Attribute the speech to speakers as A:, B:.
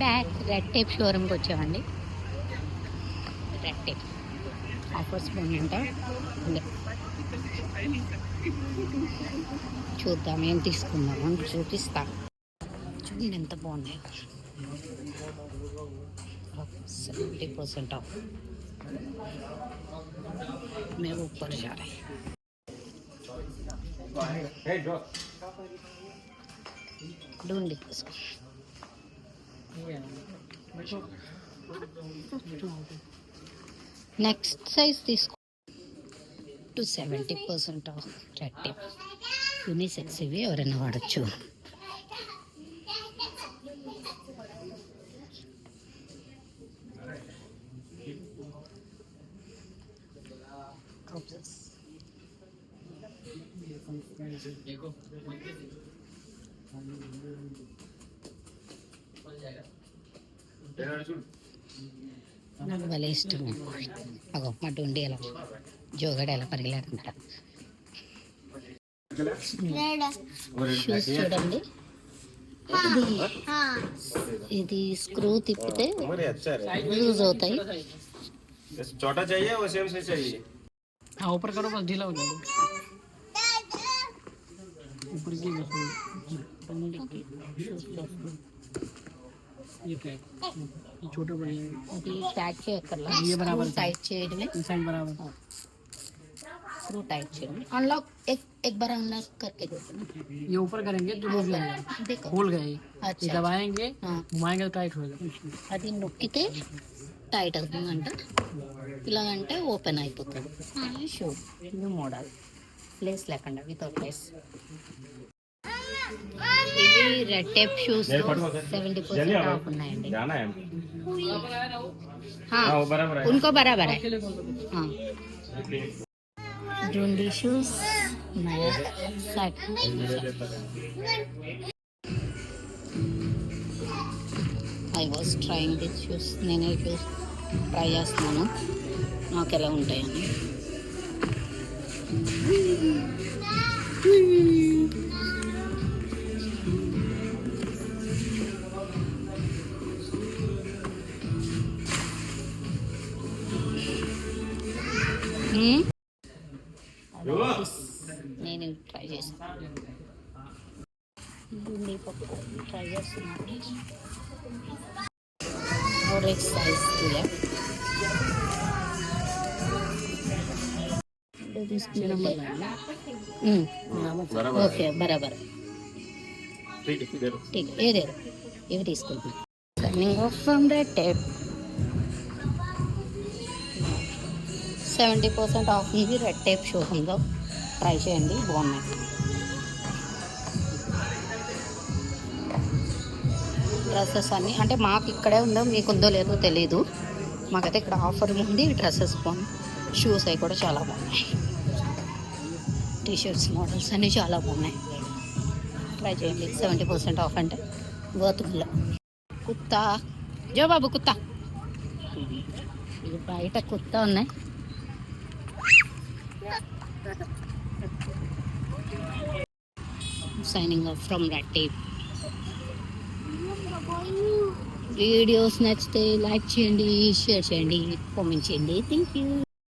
A: Back red tape షోరూమ్కి వచ్చామండి. Red tape offers బాగుందంట. చూద్దాం ఏం తీసుకుందాం అని చూపిస్తా. చూడండి ఎంత బాగున్నాయి. 70% ऑफ मैं ऊपर जा रहे हैं. ढूंढ నెక్స్ట్ సైజ్ తీసుకో. To 70% of red tape. Unisex ఇవి ఎవరైనా వాడచ్చు. నాకు భలే ఇష్టం. అగో మా ఉండి ఎలా జోగడ ఎలా పరిగెలాడుతుంటా. షూస్ చూడండి. ఇది స్క్రూ తిప్పితే యూజ్ అవుతాయి.
B: छोटा चाहिए वो सेम से चाहिए.
C: हाँ ऊपर करो बस ढीला हो जाएगा. ऊपर की ये क्या छोटा बड़ा
A: అది టైట్ చేయక్కర్లా.
C: ये बराबर
A: టైట్ చేయడమే.
C: साइड बराबर.
A: स्क्रू टाइट చేయడమే. अनलॉक एक बार अनलॉक करके देखो.
C: ये ऊपर करेंगे तो लूज लगेगा.
A: देखो
C: खोल गए.
A: अच्छा.
C: ये दबाएंगे घुमाएंगे तो टाइट होगा.
A: అది నొక్కితే టైట్ అవుతుందంట. ఇలాగంటే ఓపెన్ అయిపోతుంది. షూ ఇది మోడల్ ప్లేస్ లేకుండా వితౌట్ ప్లేస్. ఇవి రెడ్ టేప్ షూస్ 70% ఆఫ్ ఉన్నాయండి. उनको बराबर है. हाँ ढूंढी शूज नया set. I was trying this shoes. నేనే షూస్ ట్రై చేస్తున్నాను నాకు ఎలా ఉంటాయని. నేను ట్రై చేస్తాను. ట్రై చేస్తున్నాను. और एक साइज दिया. ఓకే బరాబర్. ठीक है ये दे दो. ఇవి తీసుకుంటాం. Coming of from red tape. 70% of ఇది రెడ్ టేప్ షోరూంలో. ట్రై చేయండి బాగున్నాయి. డ్రెస్సెస్ అన్నీ అంటే మాకు ఇక్కడే ఉందో మీకు ఉందో లేదో తెలీదు. మాకైతే ఇక్కడ ఆఫర్ ఉంది. డ్రెస్సెస్ బాగున్నాయి. షూస్ అవి కూడా చాలా బాగున్నాయి. టీషర్ట్స్ మోడల్స్ అన్నీ చాలా బాగున్నాయి. ట్రై చేయండి. 70% ఆఫ్ అంటే వర్త్ఫుల్. కుత్తా జో బాబు కుత్తా. ఇది బయట కుత్తా ఉన్నాయి. Signing off from red tape. Videos నచ్చితే లైక్ చేయండి, షేర్ చేయండి, కామెంట్ చేయండి. Thank you.